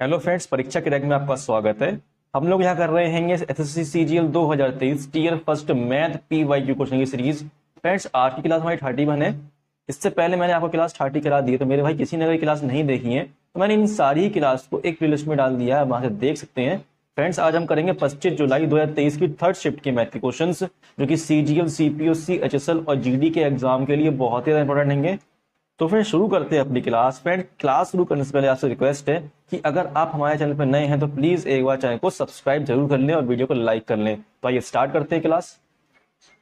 Hello friends, परीक्षा के rank में आपका स्वागत है। हम लोग यहाँ कर रहे हैं SSC CGL 2023 tier first math PYQ question की सीरीज। फ्रेंड्स, आज की क्लास हमारी 31 है। इससे पहले मैंने आपको क्लास 30 करा दी है, तो मेरे भाई किसी ने अगर क्लास नहीं देखी है तो मैंने इन सारी क्लास को एक प्लेलिस्ट में डाल दिया है, वहां से देख सकते हैं। फ्रेंड्स, आज हम करेंगे 25 जुलाई 2023 की थर्ड शिफ्ट के मैथ के क्वेश्चंस, जो कि सीजीएल सीपीओ एचएसएल और जीडी के एग्जाम के लिए बहुत ही ज्यादा इंपॉर्टेंट होंगे। तो फिर शुरू करते हैं अपनी क्लास। फ्रेंड, क्लास शुरू करने से पहले आपसे रिक्वेस्ट है कि अगर आप हमारे चैनल पर नए हैं तो प्लीज एक बार चैनल को सब्सक्राइब जरूर कर लें और वीडियो को लाइक कर लें। तो आइए स्टार्ट करते हैं क्लास।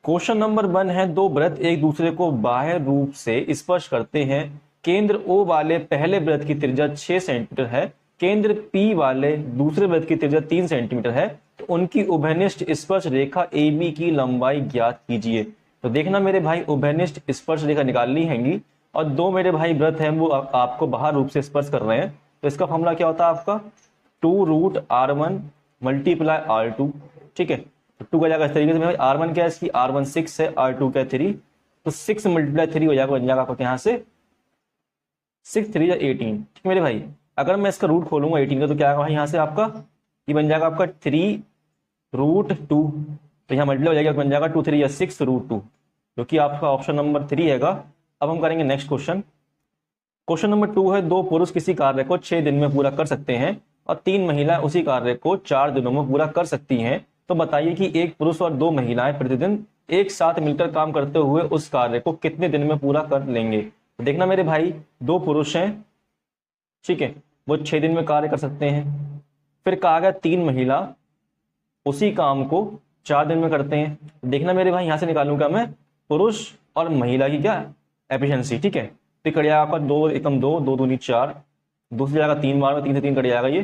क्वेश्चन नंबर 1 है, दो वृत्त एक दूसरे को बाह्य रूप से स्पर्श करते हैं। केंद्र O वाले पहले वृत्त की त्रिज्या 6 सेंटीमीटर है, केंद्र P वाले दूसरे वृत्त की त्रिज्या 3 सेंटीमीटर है, तो उनकी उभयनिष्ठ स्पर्श रेखा AB की लंबाई ज्ञात कीजिए। तो देखना मेरे भाई, उभयनिष्ठ स्पर्श रेखा निकालनी हैगी और दो मेरे भाई व्रत हैं वो आपको बाहर रूप से स्पर्श कर रहे हैं। तो इसका फॉर्मूला क्या होता है आपका, 2√R1 मल्टीप्लाई R2। ठीक है, तो 2 का जाएगा इस तरीके से। भाई R1 क्या है इसकी, R1 6 है, R2 क्या है 3, तो 6 × 3 हो जाएगा, बन जाएगा आपका यहाँ से 6 3 18। ठीक है मेरे भाई, अगर मैं इसका रूट खोलूंगा 18 का तो क्या आएगा भाई, यहाँ से आपका ये बन जाएगा आपका 3√2। तो यहाँ मल्टीप्लाई हो जाएगा, बन जाएगा 2 3 या 6√2, जो कि आपका ऑप्शन नंबर 3 हैगा। अब हम करेंगे नेक्स्ट क्वेश्चन। क्वेश्चन नंबर 2 है, दो पुरुष किसी कार्य को 6 दिन में पूरा कर सकते हैं और 3 महिलाएं उसी कार्य को 4 दिनों में पूरा कर सकती हैं। तो बताइए कि एक पुरुष और 2 महिलाएं प्रतिदिन एक साथ मिलकर काम करते हुए उस कार्य को कितने दिन में पूरा कर लेंगे। तो देखना मेरे भाई, दो पुरुष हैं, ठीक है, वो 6 दिन में कार्य कर सकते हैं। फिर कहा गया 3 महिला उसी काम को 4 दिन में करते हैं। देखना मेरे भाई, यहां से निकालूंगा मैं पुरुष और महिला की क्या एफिशिएंसी। ठीक है, तो कट जाएगा आपका 2 एकम 2, 2 दूनी 4, दूसरी जाएगा 3 बार में, 3 से 3 कट जाएगा ये।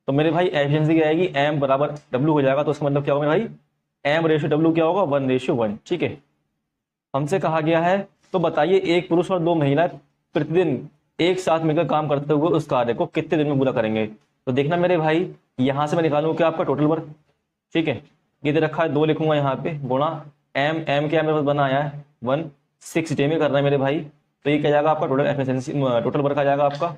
तो मेरे भाई एफिशिएंसी क्या आएगी, M बराबर W हो जाएगा। तो इसका मतलब क्या होगा मेरे भाई, M/W क्या होगा, 1:1। ठीक है, हमसे कहा गया है तो बताइए एक पुरुष और 2 महिलाएं प्रतिदिन एक साथ मिलकर काम करते हुए उस कार्य को कितने दिन में पूरा करेंगे। तो देखना मेरे भाई, यहां से मैं निकालूंगा क्या आपका टोटल वर्क। ठीक है, ये दे रखा है 2 लिखूंगा यहाँ पे गुणा M क्या मेरे पास बना आया है 1, 6 डे में करना है मेरे भाई। तो ये क्या जाएगा आपका टोटल एफिशिएंसी, टोटल वर्क आ जाएगा आपका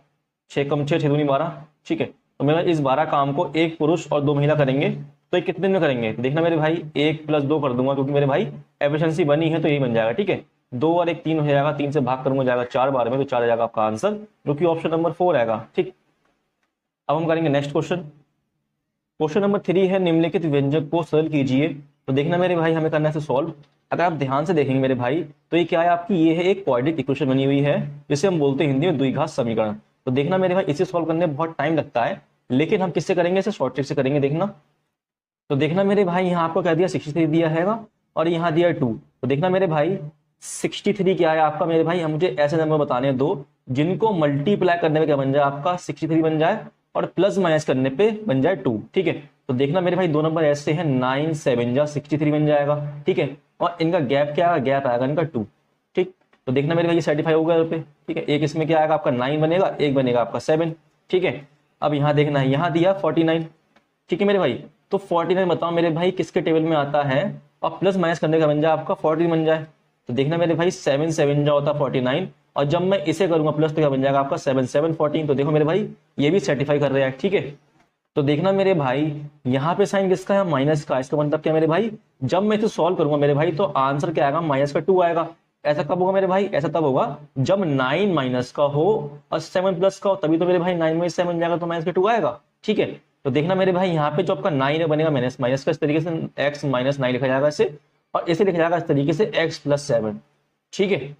6 कम 6 6 दूनी 12। ठीक है, तो मेरा इस 12 काम को एक पुरुष और 2 महिला करेंगे, तो ये कितने दिन में करेंगे। तो देखना मेरे भाई, 1 + 2 कर दूंगा क्योंकि मेरे भाई एफिशिएंसी बनी है तो यही बन जाएगा। ठीक है, 2 और 1 3 हो जाएगा, 3 से भाग करूंगा जाएगा 4 बार में, तो 4 आ जाएगा आपका आंसर, जो कि ऑप्शन नंबर 4 आएगा। ठीक, अब हम करेंगे नेक्स्ट क्वेश्चन। क्वेश्चन नंबर 3 है, निम्नलिखित व्यंजक को सरल कीजिए। तो देखना मेरे भाई, हमें करना है सॉल्व। अगर आप ध्यान से देखेंगे मेरे भाई, तो ये क्या है आपकी, ये है एक क्वाड्रेटिक इक्वेशन बनी हुई है, जिसे हम बोलते हैं हिंदी में द्विघात समीकरण। तो देखना मेरे भाई, इसे सॉल्व करने में बहुत टाइम लगता है, लेकिन हम किससे करेंगे, इसे शॉर्ट ट्रिक से करेंगे। देखना, तो देखना मेरे भाई, यहाँ आपको क्या दिया 63 दिया हैगा और यहाँ दिया 2। तो देखना मेरे भाई, 63 क्या है आपका मेरे भाई, हम मुझे ऐसे नंबर बताने दो जिनको मल्टीप्लाई करने में क्या बन जाए आपका 63 बन जाए और प्लस माइनस करने पे बन जाए 2। ठीक है, तो देखना मेरे भाई, दो नंबर ऐसे हैं, 9 7 जा 63 बन जाएगा। ठीक है, और इनका गैप क्या आएगा, गैप आएगा इनका 2। ठीक, तो देखना मेरे भाई, ये सर्टिफाई होगा यहाँ पे। ठीक है, एक इसमें क्या आएगा आपका 9 बनेगा, एक बनेगा आपका 7। ठीक है, अब यहाँ देखना है, यहाँ दिया 49। ठीक है मेरे भाई, तो 49 बताओ मेरे भाई किसके टेबल में आता है और प्लस माइनस करने का बन जाए आपका 40 बन जाए। तो देखना मेरे भाई, 7 7 जा होता 49 और जब मैं इसे करूंगा प्लस तो क्या बन जाएगा आपका 7 7 14। तो देखो मेरे भाई, ये भी सर्टिफाई कर रहे हैं। ठीक है, तो देखना मेरे भाई, यहाँ पे साइन किसका है, माइनस का। इसका मतलब क्या मेरे भाई, जब मैं इसे सॉल्व करूंगा मेरे भाई तो आंसर क्या आएगा, -2 आएगा। ऐसा कब होगा मेरे भाई, ऐसा तब होगा जब 9 माइनस का हो और 7 प्लस का हो, तभी तो मेरे भाई 9 में 7 जाएगा तो -2 आएगा। ठीक है, तो देखना मेरे भाई, यहाँ पे जो आपका 9 बनेगा माइनस माइनस का, इस तरीके से x - 9 लिखा जाएगा इसे, और इसे लिखा जाएगा इस तरीके से x + 7। ठीक है,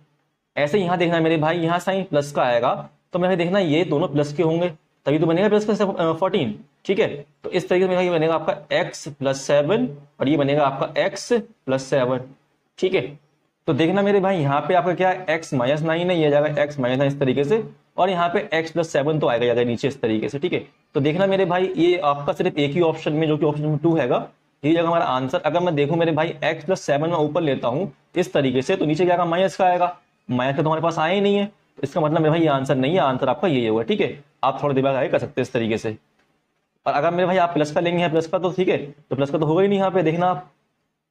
ऐसे यहाँ देखना मेरे भाई, यहाँ साइन प्लस का आएगा तो मेरे देखना ये दोनों प्लस के होंगे, तभी तो बनेगा प्लस का 14। ठीक है, तो इस तरीके से ये बनेगा आपका x + 7 और ये बनेगा आपका x + 7। ठीक है, तो देखना मेरे भाई, यहाँ पे आपका क्या है, x - 9 है, ये जाएगा x - 9 इस तरीके से, और यहाँ पे x + 7 तो आएगा जाएगा नीचे इस तरीके से। ठीक है, तो देखना मेरे भाई, ये आपका सिर्फ एक ही ऑप्शन में, जो कि ऑप्शन नंबर 2 हैगा, ये जगह हमारा आंसर। अगर मैं देखूं मेरे भाई, x + 7 में ऊपर लेता हूं इस तरीके से, तो नीचे क्या आएगा, माइनस का आएगा। माइनस का तो हमारे पास आया ही नहीं है, तो इसका मतलब मेरे भाई ये आंसर नहीं है, आंसर आपका ये होगा। ठीक है, आप थोड़ा दिमाग आगे कर सकते हैं इस तरीके से। और अगर मेरे भाई आप प्लस का लेंगे, प्लस का तो ठीक है, तो प्लस का तो होगा ही नहीं, यहाँ पे देखना आप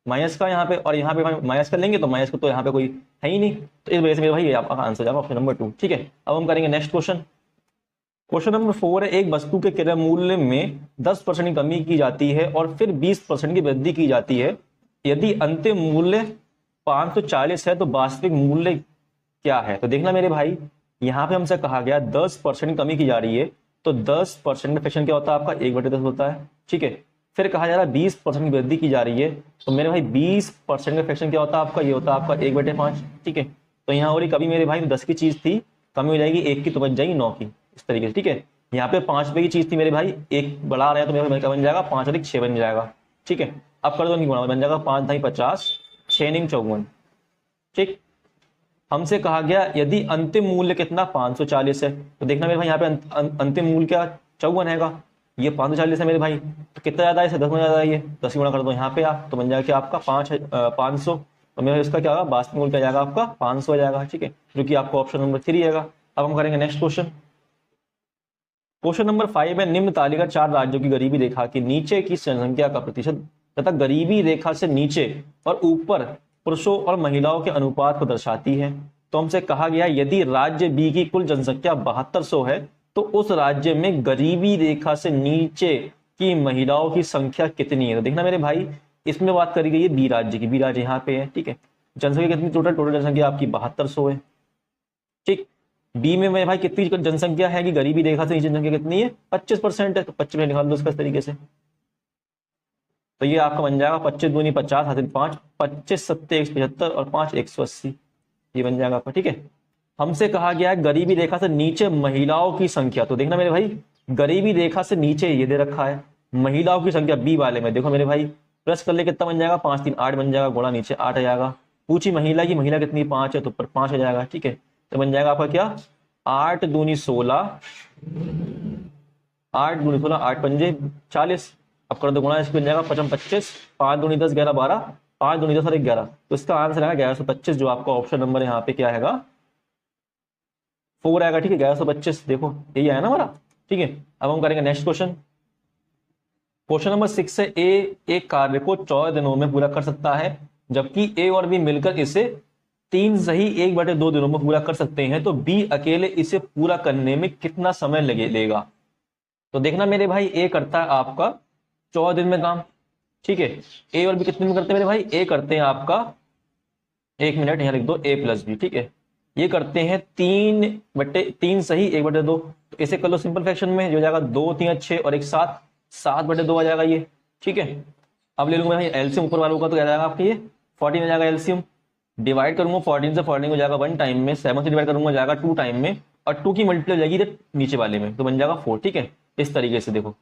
माइनस का यहाँ पे, और यहाँ पे माइनस का लेंगे तो माइनस का तो यहाँ पे कोई है ही नहीं, तो इस वजह से मेरे भाई ये आपका आंसर जाएगा ऑप्शन नंबर 2। ठीक है, अब हम करेंगे नेक्स्ट क्वेश्चन। क्वेश्चन नंबर 4 है, एक वस्तु के क्रय मूल्य में 10% की कमी की जाती है और फिर 20% की वृद्धि की जाती है। यदि अंतिम मूल्य 540 है तो वास्तविक मूल्य क्या है? तो देखना मेरे भाई, यहाँ पे हमसे कहा गया 10% कमी की जा रही है, तो 10% का फ्रैक्शन क्या होता है आपका? 1/10 होता है, ठीक है। फिर कहा जा रहा है 20% की वृद्धि की जा रही है, तो मेरे भाई 20% का फ्रैक्शन क्या होता है आपका? ये होता है आपका 1/5, ठीक है। तो यहाँ और कभी मेरे भाई 10 की चीज थी, कमी हो जाएगी 1 की तो बच जाएगी 9 की, इस तरीके से, ठीक है। यहाँ पे 5 रुपए की चीज थी मेरे भाई, एक बढ़ा रहा है तो मेरे भाई क्या बन जाएगा? 5 अधिक 6 बन जाएगा, ठीक है। अब कर दो नहीं गुणा, बन जाएगा 5 × 50, 6 × 54, ठीक। हमसे कहा गया यदि अंतिम मूल्य कितना? 540 है, तो देखना मेरे भाई यहाँ पे अंतिम मूल्य क्या? 54 हैगा, ये 540 है मेरे भाई, तो कितना ज्यादा है? इसे 10 में ज्यादा है, ये 10 गुणा कर दो यहाँ पे आप, तो बन जाएगा क्या आपका? 500। तो मेरे इसका क्या होगा? वास्तविक मूल्य क्या जाएगा आपका? 500 हो जाएगा, ठीक है, जो कि आपका ऑप्शन नंबर 3 है। अब हम करेंगे नेक्स्ट क्वेश्चन। क्वेश्चन नंबर 5 है, निम्न तालिका 4 राज्यों की गरीबी रेखा के नीचे की जनसंख्या का प्रतिशत तथा गरीबी रेखा से नीचे और ऊपर पुरुषों और महिलाओं के अनुपात को दर्शाती है। तो हमसे कहा गया यदि राज्य बी की कुल जनसंख्या 7200 है तो उस राज्य में गरीबी रेखा से नीचे की महिलाओं की संख्या कितनी है? तो देखना मेरे भाई, इसमें बात करी गई है बी राज्य की, बी राज्य यहाँ पे है, ठीक है। जनसंख्या कितनी? टोटल जनसंख्या आपकी 7200 है, ठीक। बी में मेरे भाई कितनी जनसंख्या है कि गरीबी रेखा से नीचे जनसंख्या कितनी है? 25% है, तो 25 निकाल दो इसका इस तरीके से। तो ये आपका बन जाएगा 25 दूनी 50 हासिल 5, 25 सत्ते 175 और 5 180, ये बन जाएगा आपका, ठीक है। हमसे कहा गया है गरीबी रेखा से नीचे महिलाओं की संख्या, तो देखना मेरे भाई गरीबी रेखा से नीचे ये दे रखा है महिलाओं की संख्या बी वाले में, देखो मेरे भाई प्लस कर ले कितना बन जाएगा? 5 3 8 बन जाएगा, गुणा नीचे 8 आ जाएगा। पूछी महिला की, महिला कितनी? 5 है, तो ऊपर 5 आ जाएगा, ठीक है। तो बन जाएगा आपका क्या? 8 दूनी 16, 8 दूनी 16, 8 पंजे 40। अब कर दो गुणा, इसको बन जाएगा 55 25, 5 दूनी 10 11 12, 5 दूनी 10 और 11, तो इसका आंसर है 1125, जो आपका ऑप्शन नंबर यहाँ पे क्या है? 4 आएगा, ठीक है। 1125, देखो यही आया ना हमारा, ठीक है। अब हम करेंगे नेक्स्ट क्वेश्चन। क्वेश्चन नंबर 6 है, ए एक कार्य को 14 दिनों में पूरा कर सकता है, जबकि ए और बी मिलकर इसे 3 सही 1/2 दिनों में पूरा कर सकते हैं, तो बी अकेले इसे पूरा करने में कितना समय लेगा? तो देखना मेरे भाई, ए करता है आपका 14 दिन में काम, ठीक है। ए और बी कितने में करते हैं मेरे भाई? ए करते हैं आपका, 1 मिनट यहाँ लिख दो, ए प्लस बी, ठीक है। ये करते हैं 3 सही 1/2, तो इसे कर लो सिंपल फ्रैक्शन में, जो हो जाएगा 2 3 6 और 1 7, 7/2 आ जाएगा ये, ठीक है। अब ले लूंगा भाई एलसीएम ऊपर वालों का, तो क्या जाएगा आपके ये 14 आ जाएगा एलसीएम। डिवाइड करूंगा 14 से, 14 हो जाएगा 1 टाइम में, 7 से डिवाइड करूंगा जाएगा 2 टाइम में, और 2 की मल्टीप्लाई हो जाएगी नीचे वाले में, तो बन जाएगा 4, ठीक है। इस तरीके से देखो,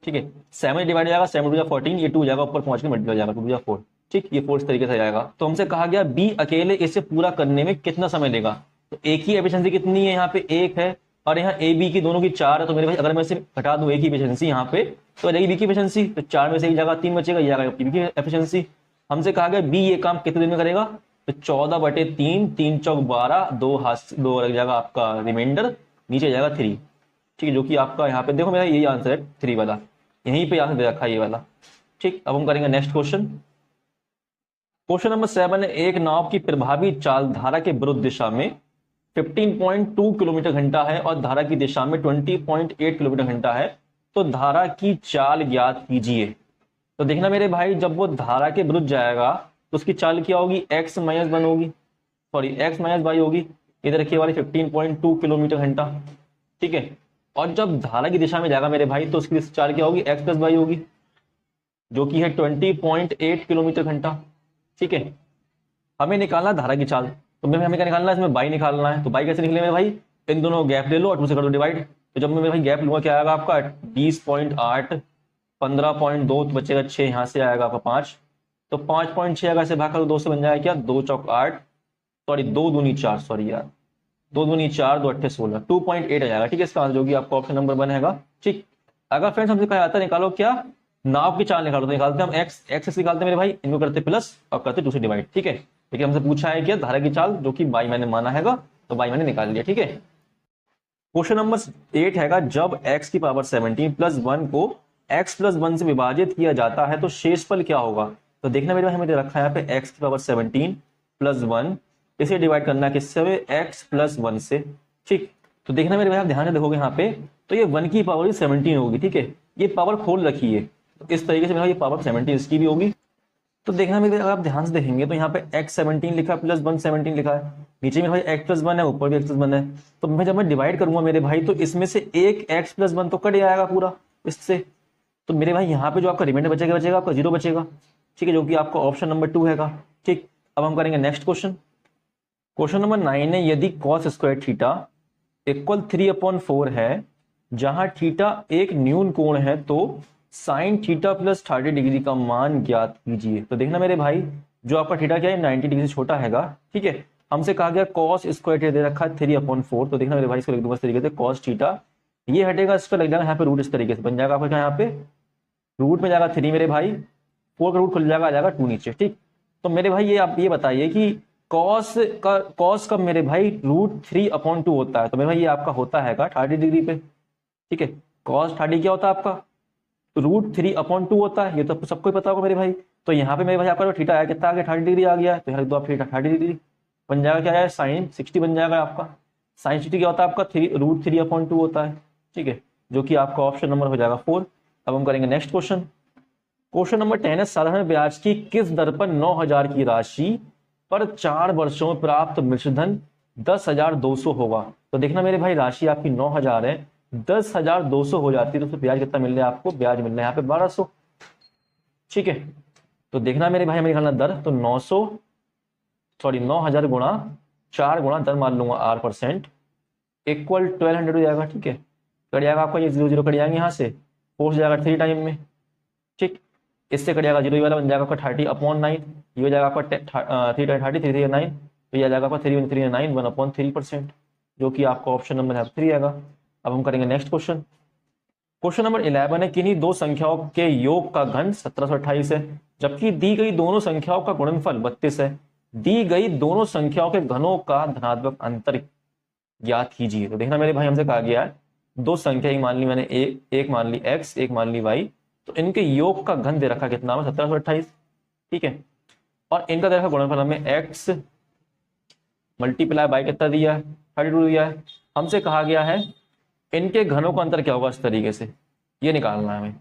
ठीक है। 7 डिवाइड हो जाएगा 7 2 14, ये 2 हो जाएगा ऊपर पहुंच के मल्टीप्लाई हो जाएगा 2 4, ठीक। ये 4 इस तरीके से जाएगा। तो हमसे कहा गया बी अकेले इसे पूरा करने में कितना समय लेगा? तो एक ही एफिशिएंसी कितनी है? यहाँ पे 1 है, और यहाँ ए बी की दोनों की 4 है, तो मेरे भाई अगर मैं इसे घटा दूं एक ही एफिशिएंसी यहाँ पे, तो बी की एफिशिएंसी, तो 4 में से एक जगह 3 बचेगा, ये आएगा बी की एफिशिएंसी। हमसे कहा गया बी ये काम कितने दिन में करेगा? तो 14/3, 3 चौक 12, 2 लग जाएगा आपका रिमाइंडर, नीचे जाएगा 3, ठीक है, जो कि आपका यहाँ पे देखो मेरा यही आंसर है 3 वाला, यहीं पे आंसर दे रखा है ये वाला, ठीक। अब हम करेंगे नेक्स्ट क्वेश्चन। क्वेश्चन नंबर 7 है, एक नाव की प्रभावी चाल धारा के विरुद्ध दिशा में 15.2 किलोमीटर घंटा है और धारा की दिशा में 20.8 किलोमीटर घंटा है, तो धारा की चाल ज्ञात कीजिए। तो देखना मेरे भाई, जब वो धारा के विरुद्ध जाएगा तो उसकी चाल क्या होगी? x - 1 होगी, सॉरी x - y होगी, इधर रखिए वाली 15.2 किलोमीटर घंटा, ठीक है। और जब धारा की दिशा में जाएगा मेरे भाई, तो उसकी चाल क्या होगी? x + y होगी, जो कि है 20.8 किलोमीटर घंटा, ठीक है। हमें निकालना धारा की चाल, तो हमें क्या निकालना है? इसमें बाई निकालना है। तो बाई कैसे निकले मेरे भाई? इन दोनों गैप ले लो और 2 से कर दो डिवाइड, तो जब मैं मेरे भाई गैप लूंगा क्या आएगा आपका? 20.8, 15.2 तो बचेगा 6, यहाँ से आएगा आपका 5, तो 5.6 आएगा, इसे भाग कर 2 से बन जाएगा क्या? 2 चौक 8, सॉरी 2 दूनी 4, सॉरी यार 2 दूनी 4, 2 8 16, 2.8 आ जाएगा, ठीक है इसका आंसर, जो कि आपका ऑप्शन नंबर 1 है, ठीक। अगर फ्रेंड्स हमसे कहा जाता है निकालो क्या? नाव की चाल निकालो, तो निकालते हैं हम एक्स निकालते हैं मेरे भाई, इनको करते प्लस और करते 2 से डिवाइड, ठीक है। लेकिन हमसे पूछा है क्या? धारा की चाल, जो कि बाई मैंने माना हैगा, तो बाई मैंने निकाल लिया, ठीक है। क्वेश्चन नंबर 8 हैगा, जब x की पावर 17 + 1 को x + 1 से विभाजित किया जाता है तो शेषफल क्या होगा? तो देखना मेरे भाई, हमें दे रखा है यहाँ पे x की पावर 17 + 1, इसे डिवाइड करना किससे? x + 1 से, ठीक। तो देखना मेरे भाई, आप ध्यान से देखोगे यहाँ पे, तो ये 1 की पावर 17 होगी, ठीक है, ये पावर खोल रखी है, तो इस तरीके से मेरा ये पावर 17 इसकी भी होगी। तो देखना मेरे भाई, अगर आप ध्यान से देखेंगे तो यहाँ पे x17 लिखा है प्लस 117 लिखा है, नीचे में भाई x+1 है, ऊपर भी x+1 है। तो मैं जब मैं डिवाइड करूंगा मेरे भाई, तो इसमें से एक x+1 तो कट जाएगा पूरा इससे। तो मेरे भाई यहाँ पे जो आपका रिमाइंडर बचेगा आपका 0 बचेगा, ठीक है, जो कि आपका ऑप्शन नंबर 2 हैगा। ठीक, अब हम करेंगे नेक्स्ट क्वेश्चन। क्वेश्चन नंबर 9 है, यदि cos स्क्वायर थीटा इक्वल 3/4 है, जहां थीटा एक न्यून कोण है, तो साइन थीटा प्लस 30 डिग्री का मान ज्ञात कीजिए। तो देखना मेरे भाई, जो आपका थीटा क्या है 90 डिग्री से छोटा हैगा, ठीक है, हमसे कहा गया cos स्क्वायर थीटा दे रखा है 3/4। तो देखना मेरे भाई, इसको लिख दूंगा इस तरीके से, cos थीटा ये हटेगा, इसका लग जाएगा यहाँ पे रूट, इस तरीके से बन जाएगा आपका क्या, यहाँ पे रूट में जाएगा 3 मेरे भाई, 4 का रूट खुल जाएगा, आ जाएगा 2 नीचे। ठीक, तो मेरे भाई ये आप ये बताइए कि कॉस का मेरे भाई √3/2 होता है। तो मेरे भाई ये आपका होता है 30 डिग्री पे, ठीक है, cos 30 क्या होता है आपका √3/2 होता है, ये तो सबको ही पता होगा मेरे भाई। तो यहाँ पे मेरे भाई आपका जो थीटा है कितना आ गया, 30 डिग्री आ गया है, तो यहाँ लिख दो आप थीटा 30 डिग्री, बन जाएगा क्या है साइन 60 बन जाएगा आपका। साइन 60 क्या होता है आपका √3/2 होता है, ठीक है, जो कि आपका ऑप्शन नंबर हो जाएगा 4। अब हम करेंगे नेक्स्ट क्वेश्चन। क्वेश्चन नंबर 10 है, साधारण ब्याज की किस दर पर 9,000 की राशि पर 4 वर्षों में प्राप्त मिश्रधन 10,200 होगा। तो देखना मेरे भाई, राशि आपकी 9,000 है, 10,200 हो जाती है, तो फिर ब्याज कितना मिल रहा है आपको, ब्याज मिल रहा है यहाँ पे 1200, ठीक है। तो देखना मेरे भाई, हमें निकालना दर, तो 9,000 गुणा 4 गुणा दर मान लूंगा R% इक्वल 1200 हो जाएगा, ठीक है, कट जाएगा आपका ये 0 0 कट जाएंगे यहाँ से, 4 से जाएगा 3 टाइम में, ठीक, इससे कट जाएगा 0 वाला, बन जाएगा आपका 30/9, ये हो जाएगा आपका 3 30 3 3 9, तो ये आ जाएगा आपका 3 3 9 1/3%, जो कि आपका ऑप्शन नंबर 3 आएगा। अब हम करेंगे नेक्स्ट क्वेश्चन। क्वेश्चन नंबर 11 है, किन्हीं दो संख्याओं के योग का घन 1728 है, जबकि दी गई दोनों संख्याओं का गुणनफल 32 है। दी गई दोनों संख्याओं के घनों का धनात्मक अंतर ज्ञात कीजिए। तो देखना मेरे भाई, हमसे कहा गया है दो संख्या, एक मान ली मैंने एक मान ली x, एक मान ली y, तो इनके योग का घन दे रखा कितना है 1728, ठीक है, और इनका दे रखा गुणनफल हमें x मल्टीप्लाई बाय कितना दिया है 32 दिया है। हमसे कहा गया है इनके घनों का अंतर क्या होगा, इस तरीके से ये निकालना है हमें।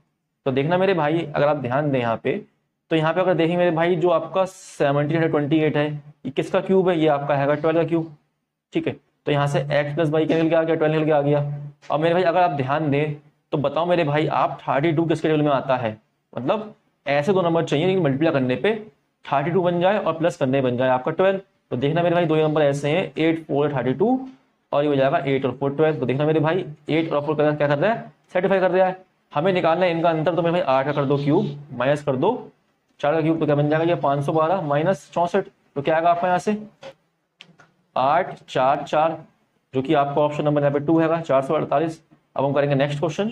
तो देखना मेरे भाई, अगर आप ध्यान दें यहाँ पे, तो यहाँ पे अगर देखें मेरे भाई, जो आपका 1728 है, ये किसका क्यूब है, ये आपका है 12 का क्यूब, ठीक है। तो यहाँ से x प्लस वाई क्या निकल के आ गया, 12 निकल के आ गया। अब मेरे भाई अगर आप ध्यान दें तो बताओ मेरे भाई, आप 32 किसके टेबल में आता है, मतलब ऐसे दो नंबर चाहिए लेकिन मल्टीप्लाई करने पे 32 बन जाए और प्लस करने बन जाए आपका 12। तो देखना मेरे भाई, दो नंबर ऐसे हैं 8 4 32 और ये हो जाएगा 8 और 4 12। तो देखना मेरे भाई 8 और 4 क्या कर रहा है, सेटिफाई कर रहा है। हमें निकालना है इनका अंतर, तो मेरे भाई 8 का कर दो क्यूब, माइनस कर दो 4 का क्यूब, तो क्या बन जाएगा ये 512 माइनस 64, तो क्या आएगा आपका यहाँ से 8 4 4, जो कि आपका ऑप्शन नंबर यहाँ पे 2 हैगा 448। अब हम करेंगे नेक्स्ट क्वेश्चन।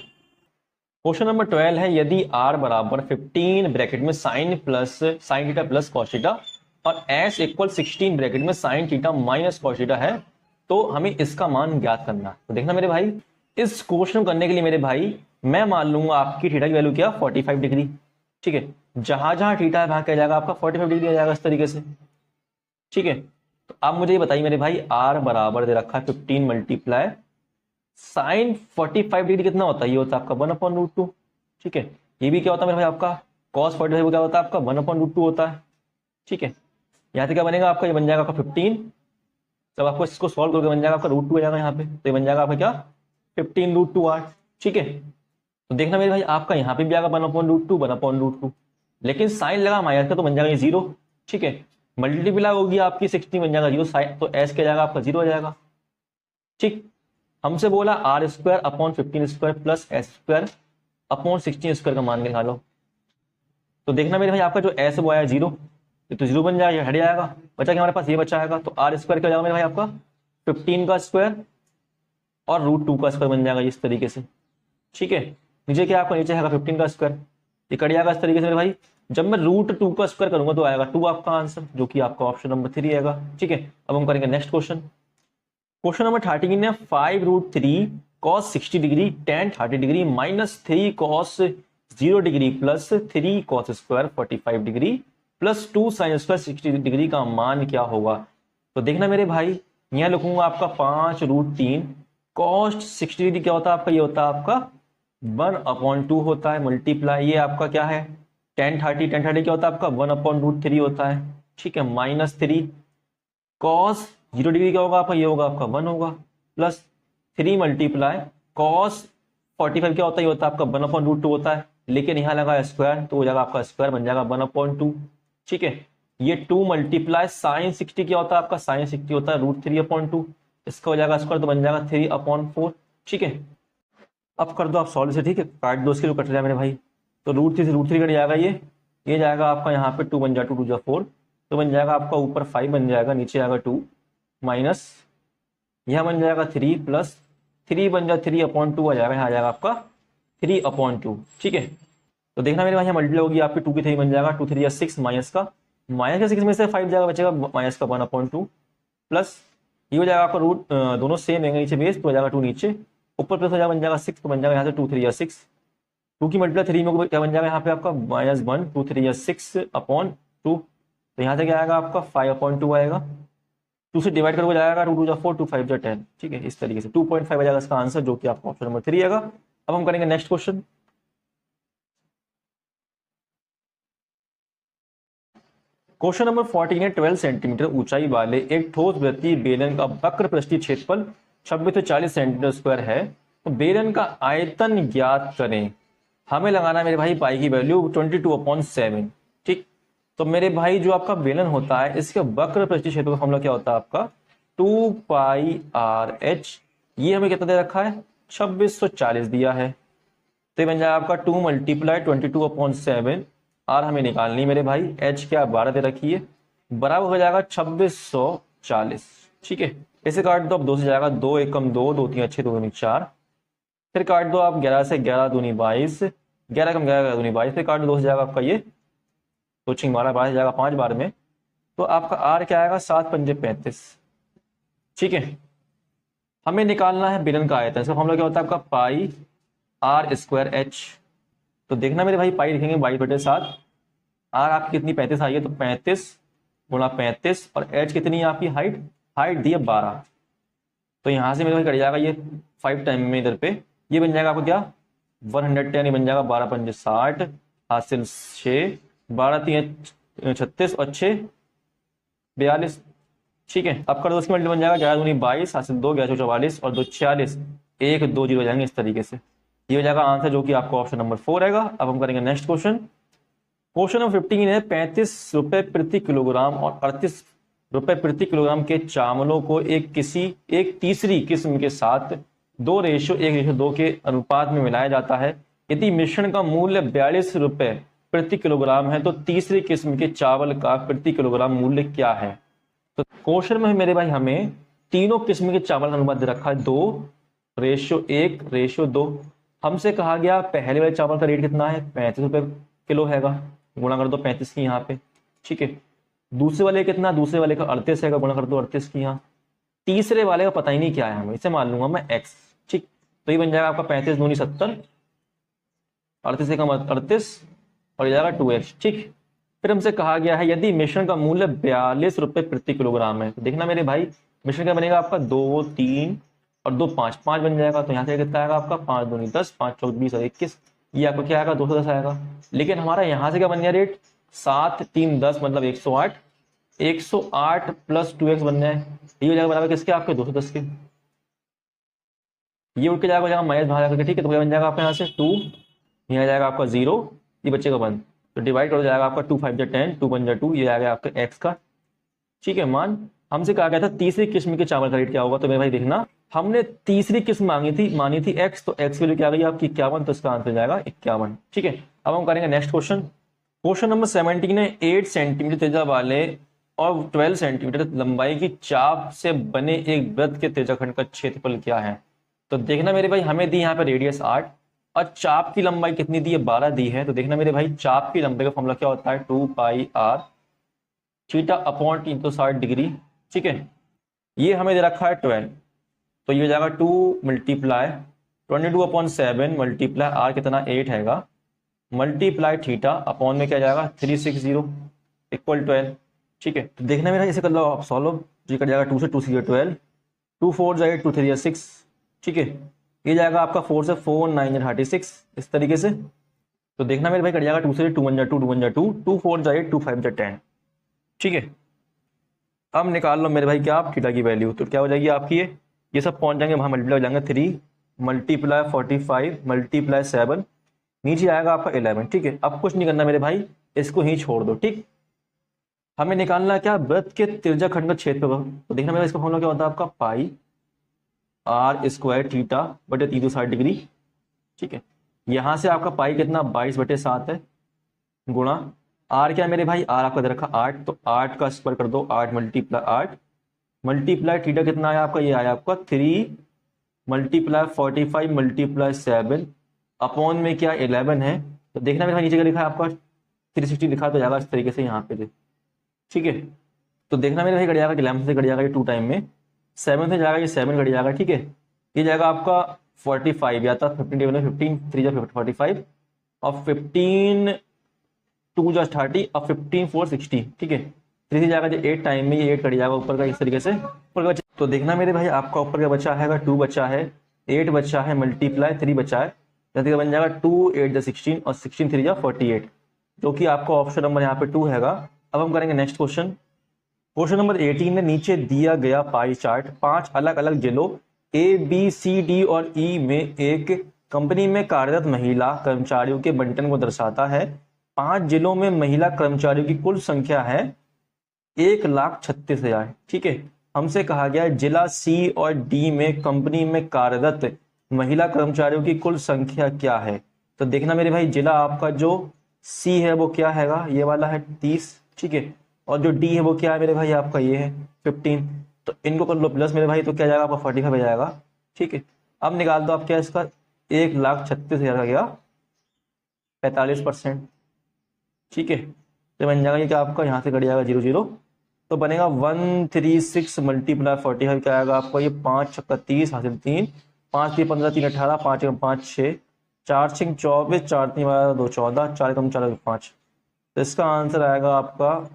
क्वेश्चन नंबर 12 है, यदि r बराबर 15 ब्रैकेट में sine theta plus cos theta और s इक्वल 16 ब्रैकेट में sine theta minus cos theta है, तो हमें इसका मान ज्ञात करना। तो देखना मेरे भाई, इस क्वेश्चन करने के लिए मेरे भाई मैं मान लूंगा आपकी थीटा की वैल्यू क्या 45 डिग्री, ठीक है, जहां जहां थीटा है वहां क्या जाएगा आपका 45 डिग्री आ जाएगा इस तरीके से, ठीक है। तो आप मुझे ये बताइए मेरे भाई, r बराबर दे रखा है 15 मल्टीप्लाई साइन 45 डिग्री कितना होता है, ये होता है आपका 1/√2, ठीक है। ये भी क्या होता है मेरे भाई आपका cos 45 क्या होता है आपका 1/√2 होता है, ठीक है। यहाँ से क्या बनेगा आपका, ये बन जाएगा आपका 15, जब आपको इसको सॉल्व करके बन जाएगा आपका √2 आ जाएगा यहाँ पे, तो ये बन जाएगा आपका क्या 15√2r, ठीक है। तो देखना मेरे भाई, आपका यहाँ पे भी आएगा 1/√2 लेकिन साइन लगा माइनस का, तो बन जाएगा ये 0, ठीक है। मल्टीप्लाई होगी आपकी 16 बन जाएगा 0 साइन, तो s क्या जाएगा आपका 0 हो जाएगा, ठीक। हमसे बोला r²/15² प्लस s²/16² का मान निकालो। तो देखना मेरे भाई, आपका जो s वो आया 0, ये तो 0 बन जाएगा, ये हट जाएगा, बचा कि हमारे पास ये बचा आएगा, तो r² क्या हो जाएगा मेरे भाई आपका 15 का स्क्वायर और √2 का स्क्वायर बन जाएगा इस तरीके से, ठीक है। नीचे क्या आपका, नीचे आएगा 15 का स्क्वायर, ये कट जाएगा इस तरीके से मेरे भाई। जब मैं √2 का स्क्वायर करूंगा तो आएगा 2 आपका आंसर, जो कि आपका ऑप्शन नंबर 3 आएगा, ठीक है। अब हम करेंगे नेक्स्ट क्वेश्चन। क्वेश्चन नंबर 13 है, 5√3 cos 60 degree tan 30 degree minus 3 cos 0 degree plus 3 cos square 45 degree plus 2 sin square 60 degree का मान क्या होगा। तो देखना मेरे भाई, यहाँ लिखूंगा आपका 5√3 कॉस्ट 60 डिग्री क्या होता है आपका, ये होता है आपका 1/2 होता है, मल्टीप्लाई ये आपका क्या है tan 30, tan 30 क्या होता है आपका 1/√3 होता है, ठीक है, -3 कॉस 0 डिग्री क्या होगा आपका, ये होगा आपका 1 होगा, प्लस 3 मल्टीप्लाई कॉस 45 क्या होता है, ये होता है आपका 1/√2 होता है, लेकिन यहाँ लगा स्क्वायर तो हो जाएगा आपका स्क्वायर बन जाएगा 1/2, ठीक है। ये 2 मल्टीप्लाई साइन 60 क्या होता है आपका, साइन 60 होता है √3/2, इसका हो जाएगा स्क्वायर तो बन जाएगा 3/4, ठीक है। अब कर दो आप सॉल्व से, ठीक है, काट दो इसके, कट रहा है मेरे भाई, तो √3 से √3 कट जाएगा, ये जाएगा आपका यहाँ पे 2 बन जाएगा 2 2 4, तो बन जाएगा आपका ऊपर 5 बन जाएगा, नीचे आएगा 2 माइनस यहाँ बन जाएगा 3 प्लस 3 बन जाएगा 3/2 आ जाएगा, यहाँ आ जाएगा आपका 3/2, ठीक है। तो देखना मेरे भाई यहाँ मल्टीप्लाई होगी आपकी 2 की 3 बन जाएगा, 2 3 6 माइनस का 6 में से 5 जाएगा, बचेगा माइनस का 1/2 प्लस ये हो जाएगा आपका रूट, दोनों सेम है नीचे बेस तो हो जाएगा 2 नीचे, ऊपर प्लस हो जाएगा बन जाएगा 6, तो बन जाएगा यहाँ से 2 3 6, 2 की मल्टीप्लाई 3 में क्या बन जाएगा यहाँ पे आपका -1 2 3 6/2, तो यहाँ से क्या आएगा आपका 5/2 आएगा, 2 से डिवाइड करके जाएगा 2 2 जा 4 2 5 जा 10, ठीक है, इस तरीके से 2.5 आ जाएगा इसका आंसर, जो कि आपका ऑप्शन नंबर 3 आएगा। अब हम करेंगे नेक्स्ट क्वेश्चन। क्वेश्चन नंबर 14 है 12 सेंटीमीटर ऊंचाई वाले एक ठोस वृत्तीय बेलन का वक्र पृष्ठीय क्षेत्रफल 26 से 40 सेंटीमीटर स्क्वायर है, तो बेलन का आयतन ज्ञात करें। हमें लगाना है मेरे भाई पाई की वैल्यू 22/7, ठीक। तो मेरे भाई जो आपका बेलन होता है इसके वक्र पृष्ठीय क्षेत्र का फॉर्मूला क्या होता है आपका 2πr/h, ये हमें कितना दे रखा है 2640 दिया है, तो ये बन जाएगा आपका 2 मल्टीप्लाई 22/7, आर हमें निकालनी मेरे भाई, एच क्या 12 दे रखी है, बराबर हो जाएगा 2640, ठीक है। इसे काट दो अब 2 से जाएगा 2 एकम 2 2 3 अच्छे 2 दूनी 4, फिर काट दो आप 11 से 11 दूनी 22, 11 कम 11 दूनी 22, फिर काट दो 2 से जाएगा आपका ये 2 छिंग 12 12 जाएगा 5 बार में, तो आपका आर क्या आएगा 7 पंजे 35, ठीक है। हमें निकालना है बेलन का आयतन, इसका फॉर्मूला क्या होता है आपका पाई r²h, तो देखना मेरे भाई पाई लिखेंगे 22/7, आर आपकी कितनी 35 आई है, तो 35 गुणा 35 और एच कितनी है आपकी हाइट दी है 12, तो यहां से मेरे भाई कट जाएगा ये 5 टाइम में इधर पे, ये बन जाएगा आपको क्या 110, ये बन जाएगा 12 पंजे 60 हासिल 6 12 3 36 और 6 42, ठीक है। अब कर दो उसकी मल्टी बन जाएगा 11 दूनी 22 हासिल 2 11 44 और 2 46 1 2 0 हो जाएंगे इस तरीके से, ये हो जाएगा आंसर, जो कि आपका ऑप्शन नंबर 4 आएगा। अब हम करेंगे नेक्स्ट क्वेश्चन। क्वेश्चन नंबर 15 है 35 रुपए प्रति किलोग्राम और 38 रुपए प्रति किलोग्राम के चावलों को एक तीसरी किस्म के साथ 2:1:2 के अनुपात में मिलाया जाता है। यदि मिश्रण का मूल्य 42 रुपए प्रति किलोग्राम है तो तीसरी किस्म के चावल का प्रति किलोग्राम मूल्य क्या है। तो क्वेश्चन में मेरे भाई हमें तीनों किस्म के चावल का अनुपात दे रखा है 2:1:2। हमसे कहा गया पहले वाले चावल का रेट कितना है 35 रुपए किलो हैगा, गुणा कर दो 35 की यहाँ पे, ठीक है। दूसरे वाले कितना, दूसरे वाले का 38 हैगा, गुणा कर दो 38 की यहाँ। तीसरे वाले का पता ही नहीं क्या है, हमें इसे मान लूंगा मैं x, ठीक। तो ये बन जाएगा आपका 35 दूनी 70, 38 का 38 और ये जाएगा 2x, ठीक। फिर हमसे कहा गया है यदि मिश्रण का मूल्य 42 रुपए प्रति किलोग्राम है, तो देखना मेरे भाई मिश्रण क्या बनेगा आपका 2 3 और 2 5 5 बन जाएगा, तो यहाँ से कितना आएगा आपका 5 दूनी 10 5 चौक 20 और 21, ये आपका क्या आएगा 210 आएगा। लेकिन हमारा यहाँ से क्या बन गया रेट 7 3 10 मतलब 108, 108 प्लस 2x बन जाए, ये हो जाएगा बराबर किसके आपके 210 के, ये उठ के जाएगा माइनस बाहर जाकर, ठीक है। तो क्या बन जाएगा आपका यहाँ से 2, यहाँ जाएगा आपका 0, ये बच्चे का 1, तो डिवाइड हो जाएगा आपका 2 5 10 2 1 2, ये आ गया आपका x का, ठीक है मान। हमसे कहा गया था तीसरी किस्म के चावल का रेट क्या होगा, तो मेरे भाई देखना हमने तीसरी किस्म मानी थी x, तो x की वैल्यू क्या आ गई आपकी 51, तो इसका आंसर जाएगा 51, ठीक है। अब हम करेंगे नेक्स्ट क्वेश्चन। क्वेश्चन नंबर 17 है 8 सेंटीमीटर त्रिज्या वाले और 12 सेंटीमीटर लंबाई की चाप से बने एक वृत्त के त्रिज्याखंड का क्षेत्रफल क्या है। तो देखना मेरे भाई हमें दी यहाँ पे रेडियस 8 और चाप की लंबाई कितनी दी है 12 दी है। तो देखना मेरे भाई चाप की लंबाई का फॉर्मूला क्या होता है 2πr थीटा अपॉन 360 डिग्री, ठीक है। ये हमें दे रखा है 12, तो ये हो जाएगा 2 मल्टीप्लाई 22/7 मल्टीप्लाई आर कितना 8 हैगा मल्टीप्लाई थीटा अपॉन में क्या जाएगा 360 इक्वल 12, ठीक है। तो देखना मेरा इसे कर लो आप सॉल्व, जी कट जाएगा 2 से 2 से 12, 2 4 जाएगा 2 3 6, ठीक है। ये जाएगा आपका 4 से 4 9 36 इस तरीके से। तो देखना मेरे भाई कट जाएगा 2 से 2 1 जा 2 2 1 जा 2 2 4 जा 8 2 5 जा 10। ठीक है, अब निकाल लो मेरे भाई क्या आप थीटा की वैल्यू, तो क्या हो जाएगी आपकी ये सब पहुंच जाएंगे वहां, मल्टीप्लाई हो जाएंगे 3 मल्टीप्लाई 45 मल्टीप्लाई 7, नीचे आएगा आपका 11। ठीक है, अब कुछ नहीं करना मेरे भाई, इसको ही छोड़ दो। ठीक, हमें निकालना है क्या, वृत्त के तिर्यक खंड का क्षेत्रफल। तो देखना मेरा इसका फॉर्मूला क्या होता है आपका, पाई आर स्क्वायर थीटा बटे 360 डिग्री। ठीक है, यहां से आपका पाई कितना 22/7 है, गुणा आर क्या है मेरे भाई, आर आपका दे रखा 8, तो 8 का स्क्वायर कर दो, 8 मल्टीप्लाई 8 मल्टीप्लाई थीटा कितना आया आपका, ये आया आपका 3 मल्टीप्लाई 45 मल्टीप्लाई 7 अपॉन में क्या 11 है। तो देखना मेरे भाई नीचे क्या लिखा है आपका 360 लिखा तो जाएगा इस तरीके से यहाँ पे। ठीक है, तो देखना मेरे भाई कट जाएगा 11 से कट जाएगा ये 2 टाइम में, 7 से जाएगा ये 7 कट जाएगा। ठीक है, ये जाएगा आपका 45 या था 15 टेबल में 15 3 जा 45 और 15 2 जा 30 और 15 4 60। ठीक है, 3 से जाएगा 8 टाइम में, ये 8 कट जाएगा ऊपर का इस तरीके से ऊपर का। तो देखना मेरे भाई आपका ऊपर का बचा है 2 बचा है, 8 बचा है मल्टीप्लाई 3 बचा है, जैसे बन जाएगा 2 8 जा 16 और 16 3 जा 48, जो कि आपका ऑप्शन नंबर यहाँ पे 2 हैगा। अब हम करेंगे नेक्स्ट क्वेश्चन, क्वेश्चन नंबर 18 में नीचे दिया गया पाई चार्ट 5 अलग अलग जिलों ए बी सी डी और ई में एक कंपनी में कार्यरत महिला कर्मचारियों के बंटन को दर्शाता है। 5 जिलों में महिला कर्मचारियों की कुल संख्या है 1,36,000। ठीक है, हमसे कहा गया है जिला सी और डी में कंपनी में कार्यरत महिला कर्मचारियों की कुल संख्या क्या है। तो देखना मेरे भाई जिला आपका जो सी है वो क्या हैगा, ये वाला है 30। ठीक है, और जो डी है वो क्या है मेरे भाई आपका ये है 15। तो इनको कर लो प्लस मेरे भाई, तो क्या जाएगा आपका 45 आ जाएगा। ठीक है, अब निकाल दो आप क्या इसका 1,36,000 का गया 45%। ठीक है, तो बन जाएगा ये क्या आपका यहाँ से कट जाएगा 0 0, तो बनेगा 136 मल्टीप्लाई 45 क्या आएगा आपका ये 5 छक्का 30 हासिल 3 5 3 15 3 18 5 5 6 4 6 24 4 3 2 14 4 कम 4 5। तो इसका आंसर आएगा आपका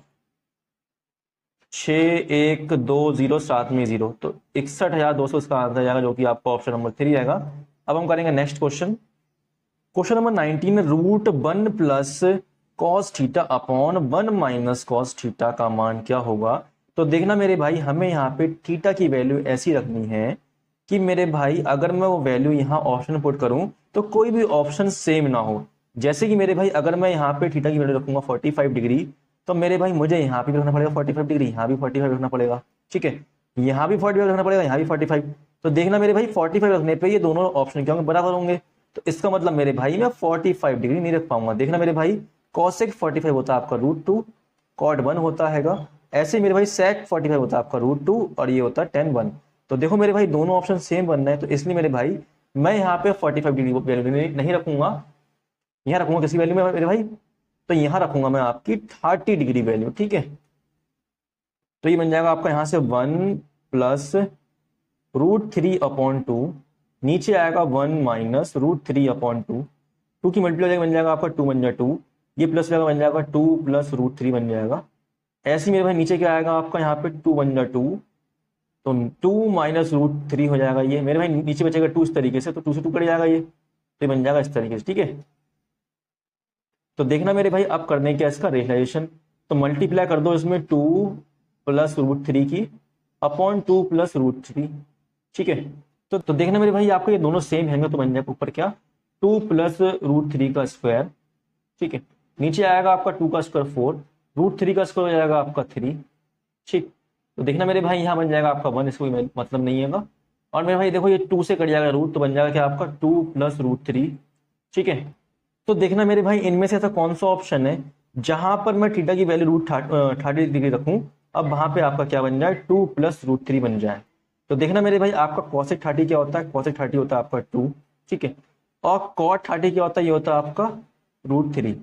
6120 में 0, तो 61,200 इसका आंसर जाएगा, जो कि आपका ऑप्शन नंबर 3 आएगा। अब हम करेंगे नेक्स्ट क्वेश्चन, क्वेश्चन नंबर 19 में √1 plus cos theta upon 1 minus cos theta का मान क्या होगा। तो देखना मेरे भाई हमें यहाँ पे थीटा की वैल्यू ऐसी रखनी है कि मेरे भाई अगर मैं वो वैल्यू यहाँ ऑप्शन पुट करूं तो कोई भी ऑप्शन सेम ना हो। जैसे कि मेरे भाई अगर मैं यहाँ पे थीटा की वैल्यू रखूंगा 45 डिग्री, तो मेरे भाई मुझे यहाँ पे भी रखना पड़ेगा 45 डिग्री, यहाँ भी 45 रखना पड़ेगा। ठीक है, यहाँ भी 45 रखना पड़ेगा, यहाँ भी 45। तो देखना मेरे भाई 45 रखने पे ये दोनों ऑप्शन क्या होंगे, बराबर होंगे। तो इसका मतलब मेरे भाई मैं 45 डिग्री नहीं रख पाऊंगा। देखना मेरे भाई कॉसेक 45 होता है आपका √2, कॉट 1 होता हैगा, ऐसे मेरे भाई सेक 45 होता है आपका √2 और ये होता है tan 1। तो देखो मेरे भाई दोनों ऑप्शन सेम बन रहे हैं, तो इसलिए मेरे भाई मैं यहाँ पे 45 डिग्री वैल्यू नहीं रखूंगा, यहाँ रखूंगा किसी वैल्यू में मेरे भाई, तो यहाँ रखूंगा मैं आपकी 30 डिग्री वैल्यू। ठीक है, तो ये बन जाएगा आपका यहाँ से 1 प्लस √3/2, नीचे आएगा 1 माइनस √3/2, 2 की मल्टीप्लाई बन जाएगा आपका 2 बन जाएगा 2, ये प्लस बन जाएगा 2 प्लस √3 बन जाएगा। ऐसे मेरे भाई नीचे क्या आएगा आपका यहाँ पे 2 बन जाएगा 2, तो 2 माइनस √3 हो जाएगा ये मेरे भाई, नीचे बचेगा 2 इस तरीके से, तो 2 से 2 कट जाएगा ये, तो ये बन जाएगा इस तरीके से। ठीक है, तो देखना मेरे भाई अब करने क्या इसका रेशनलाइजेशन, तो मल्टीप्लाई कर दो इसमें 2 प्लस √3 की अपॉन 2 प्लस √3। ठीक है, तो देखना मेरे भाई आपको ये दोनों सेम हैंगे, तो बन जाएगा ऊपर क्या 2 प्लस √3 का स्क्वायर। ठीक है, नीचे आएगा आपका 2 का स्क्वायर 4, √3 का स्क्वायर हो जाएगा आपका 3। ठीक, तो देखना मेरे भाई यहाँ बन जाएगा आपका 1, इसको मतलब नहीं है। और मेरे भाई देखो ये 2 से कट जाएगा रूट, तो बन जाएगा क्या आपका 2 प्लस √3। ठीक है, तो देखना मेरे भाई इनमें से ऐसा कौन सा ऑप्शन है जहां पर मैं थीटा की वैल्यू √30 डिग्री रखूं, अब वहां पे आपका क्या बन जाए 2 प्लस √3 बन जाए। तो देखना मेरे भाई आपका cosec 30 क्या होता है, cosec 30 होता है आपका 2। ठीक है, और cot 30 क्या होता है, ये होता है आपका √3।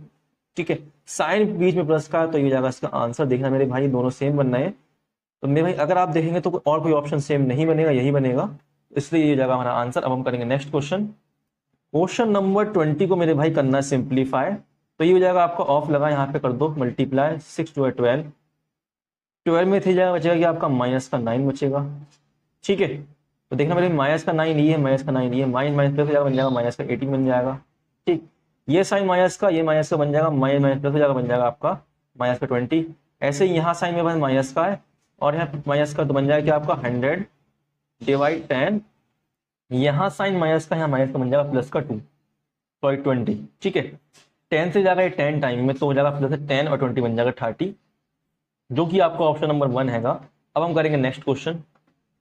ठीक है, साइन बीच में प्लस का है, तो ये जाएगा इसका आंसर। देखना मेरे भाई दोनों सेम बनना है, तो मेरे भाई अगर आप देखेंगे तो और कोई ऑप्शन सेम नहीं बनेगा, यही बनेगा, इसलिए ये जाएगा हमारा आंसर। अब हम करेंगे नेक्स्ट क्वेश्चन, क्वेश्चन नंबर 20 को मेरे भाई करना है सिंप्लीफाई। तो ये हो जाएगा आपका ऑफ लगा, यहाँ पे कर दो मल्टीप्लाई 6 2 12 में 3 जाएगा, बचेगा कि आपका -9 बचेगा। ठीक है, तो देखना मेरे माइनस का 9 ये है, माइनस का 9 ये है, माइनस माइनस प्लस हो जाएगा, बन जाएगा माइनस का 18 बन जाएगा। ठीक, ये साइन माइनस का, ये माइनस का बन जाएगा, माइनस माइनस प्लस हो जाएगा, बन जाएगा आपका माइनस का 20। ऐसे ही यहाँ साइन मेरे पास माइनस का है और यहाँ माइनस का, तो बन जाएगा क्या आपका 100 डिवाइड 10। यहाँ साइन माइनस का, यहाँ माइनस का बन जाएगा प्लस का 2 सॉरी 20। ठीक है, 10 से जाएगा ये 10 टाइम में, तो हो जाएगा प्लस 10 और 20 बन जाएगा 30, जो कि आपका ऑप्शन नंबर 1 हैगा। अब हम करेंगे नेक्स्ट क्वेश्चन।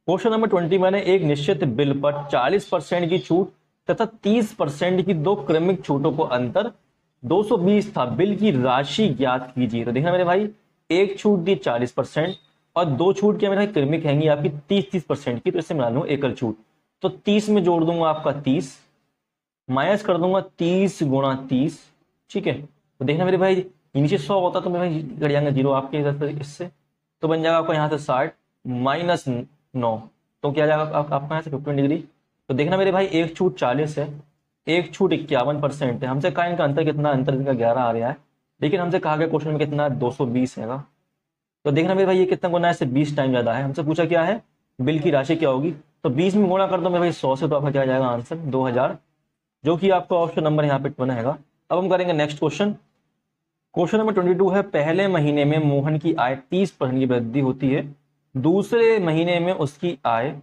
क्वेश्चन नंबर 20 मैंने एक निश्चित बिल पर 40% की छूट तथा 30% की दो क्रमिक छूटों को अंतर 220 था, बिल की राशि ज्ञात कीजिए। तो देखना मेरे भाई, एक छूट दी 40% और दो छूट क्या मेरे भाई क्रमिक हैंगी आपकी 30% की, तो इससे मिला लूंगा एकल छूट। तो 30 में जोड़ दूंगा आपका 30, माइनस कर दूंगा 30 गुणा 30। ठीक है, तो देखना मेरे भाई नीचे 100 होता तो मेरे भाई कट जाएंगे जीरो आपके इधर से, इससे तो बन जाएगा आपका यहाँ से 60 माइनस 9, तो क्या जाएगा आपका यहाँ से 15 डिग्री। तो देखना मेरे भाई एक छूट 40 है, एक छूट 51% है। हमसे कहा इनका अंतर कितना, अंतर इनका 11 आ रहा है, लेकिन हमसे कहा गया क्वेश्चन में कितना 220 हैगा। तो देखना मेरे भाई ये कितना गुना है, इससे 20 टाइम ज्यादा है। हमसे पूछा क्या है, बिल की राशि क्या होगी, तो 20 में गुणा कर दो मेरे भाई 100 से, तो आपका क्या आ जाएगा आंसर 2000, जो कि आपका ऑप्शन नंबर यहाँ पे बनेगा। अब हम करेंगे नेक्स्ट क्वेश्चन। क्वेश्चन नंबर 22 है, पहले महीने में मोहन की आय 30% की वृद्धि होती है, दूसरे महीने में उसकी आय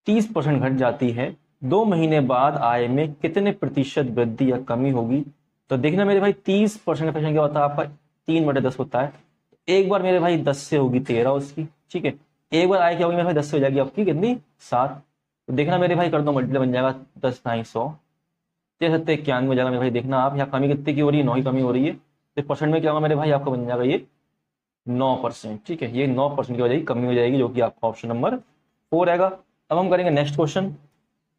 30% घट जाती है, 2 महीने बाद आय में कितने प्रतिशत वृद्धि या कमी होगी। तो देखना मेरे भाई 30% का फ्रैक्शन क्या होता है आपका 3/10 होता है। एक बार मेरे भाई 10 से होगी 13 उसकी, ठीक है, एक बार आय क्या होगी मेरे भाई 10 से हो जाएगी आपकी कितनी 7। तो देखना मेरे भाई कर दो मल्टीप्लाई, बन जाएगा 10 9 100, 13 91 हो जाएगा मेरे भाई। देखना आप यहाँ कमी कितनी की हो रही है, 9 की कमी हो रही है, तो परसेंट में क्या होगा मेरे भाई आपका बन जाएगा ये 9%। ठीक है, ये 9% की वजह कमी हो जाएगी, जो कि आपका ऑप्शन नंबर 4 रहेगा। अब हम करेंगे नेक्स्ट क्वेश्चन।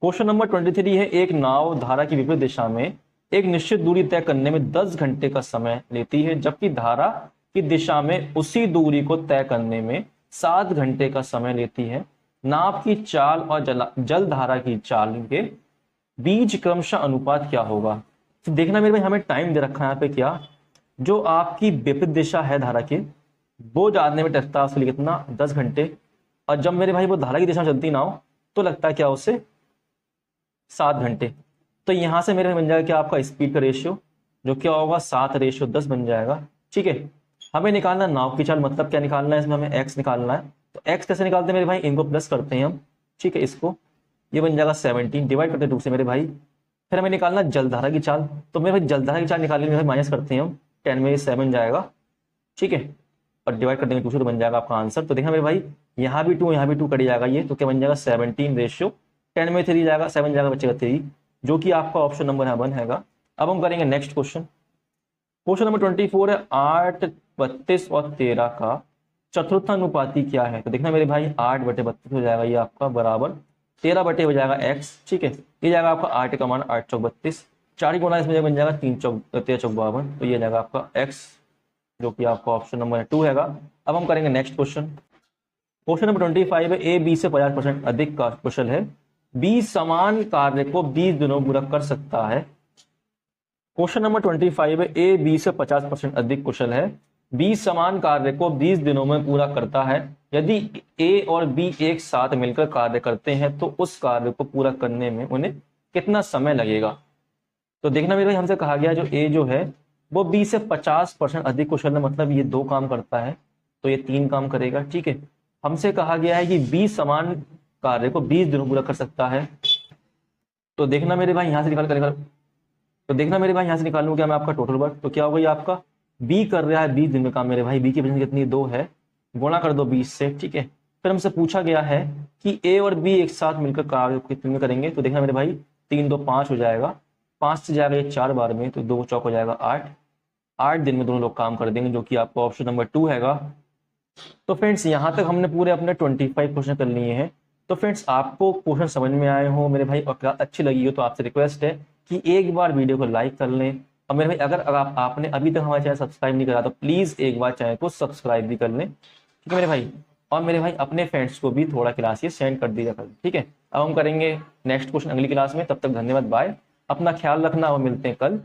क्वेश्चन नंबर 23 है, एक नाव धारा की विपरीत दिशा में एक निश्चित दूरी तय करने में 10 घंटे का समय लेती है, जबकि धारा की दिशा में उसी दूरी को तय करने में 7 घंटे का समय लेती है। नाव की चाल और जल धारा की चाल के बीच क्रमशः अनुपात क्या होगा। तो देखना मेरे भाई हमें टाइम दे रखा है यहाँ पे, क्या जो आपकी विपरीत दिशा है धारा की वो जानने में लगता है उसके लिए कितना 10 घंटे, और जब मेरे भाई वो धारा की दिशा में चलती ना हो तो लगता है क्या उससे 7 घंटे। तो यहां से मेरे बन जाएगा क्या आपका स्पीड का रेशियो, जो क्या होगा 7/10 बन जाएगा। ठीक है, हमें निकालना नाव की चाल, मतलब क्या निकालना है इसमें हमें एक्स निकालना है। तो एक्स कैसे निकालते हैं मेरे भाई, इनको प्लस करते हैं हम, ठीक है, इसको ये बन जाएगा 17 डिवाइड करते हैं 2 से मेरे भाई। फिर हमें निकालना जलधारा की चाल, तो मेरे भाई जलधारा की चाल निकालने में माइनस करते हैं हम, 10 में 7 जाएगा, ठीक है, और डिवाइड कर देंगे 2 से, तो बन जाएगा आपका आंसर। तो देखना मेरे भाई यहाँ भी 2 यहाँ भी 2 कट जाएगा ये, तो क्या बन जाएगा 17/10 में 3 जाएगा, 7 जाएगा, बचेगा 3, जो कि आपका ऑप्शन नंबर यहाँ 1 हैगा। अब हम करेंगे नेक्स्ट क्वेश्चन। क्वेश्चन नंबर 24 है, 8, 32 और 13 का चतुर्थानुपाती क्या है। तो देखना मेरे भाई 8/32 हो जाएगा ये आपका बराबर 13 बटे हो जाएगा x, ठीक है, ये जाएगा आपका 8 का मान 8 चौक 32, 4 गुना इसमें बन जाएगा 3 चौक 13 चौक 52, तो ये जाएगा आपका x, जो कि आपका ऑप्शन नंबर 2 हैगा। अब हम करेंगे नेक्स्ट क्वेश्चन। क्वेश्चन नंबर 25 है, ए बी से 50% अधिक का कुशल है, बी समान कार्य को 20 दिनों में पूरा कर सकता है। क्वेश्चन नंबर 25 है, ए बी से 50% अधिक कुशल है, बी समान कार्य को 20 दिनों में पूरा करता है, यदि ए और बी एक साथ मिलकर कार्य करते हैं तो उस कार्य को पूरा करने में उन्हें कितना समय लगेगा। तो देखना मेरे भाई हमसे कहा गया जो ए जो है वो बी से 50% अधिक कुशल है, मतलब ये 2 काम करता है तो ये 3 काम करेगा, ठीक है। हमसे कहा गया है कि बी समान कार्य को 20 दिनों पूरा कर सकता है, तो देखना मेरे भाई यहाँ से निकालूं क्या मैं आपका टोटल वर्क, तो क्या होगा ये आपका बी कर रहा है 20 दिन में काम मेरे भाई, बी की वजह कितनी 2 है, गुणा कर दो 20 से, ठीक है। फिर हमसे पूछा गया है कि ए और बी एक साथ मिलकर कार्य कितने में करेंगे, तो देखना मेरे भाई 3 2 5 हो जाएगा, 5 से जाएगा ये 4 बार में, तो 2 चौक हो जाएगा 8 दिन में दोनों लोग काम कर देंगे, जो कि आपका ऑप्शन नंबर 2 हैगा। तो फ्रेंड्स यहाँ तक हमने पूरे अपने 25 क्वेश्चन कर लिए हैं। तो फ्रेंड्स आपको क्वेश्चन समझ में आए हो मेरे भाई और क्लास अच्छी लगी हो तो आपसे रिक्वेस्ट है कि एक बार वीडियो को लाइक कर लें, और मेरे भाई अगर आपने अभी तक हमारे चैनल सब्सक्राइब नहीं करा तो प्लीज़ एक बार चैनल को सब्सक्राइब भी कर लें, ठीक है मेरे भाई। और मेरे भाई अपने फ्रेंड्स को भी थोड़ा क्लास ये सेंड कर दीजिए कर, ठीक है। अब हम करेंगे नेक्स्ट क्वेश्चन अगली क्लास में, तब तक धन्यवाद, बाय, अपना ख्याल रखना और मिलते हैं कल।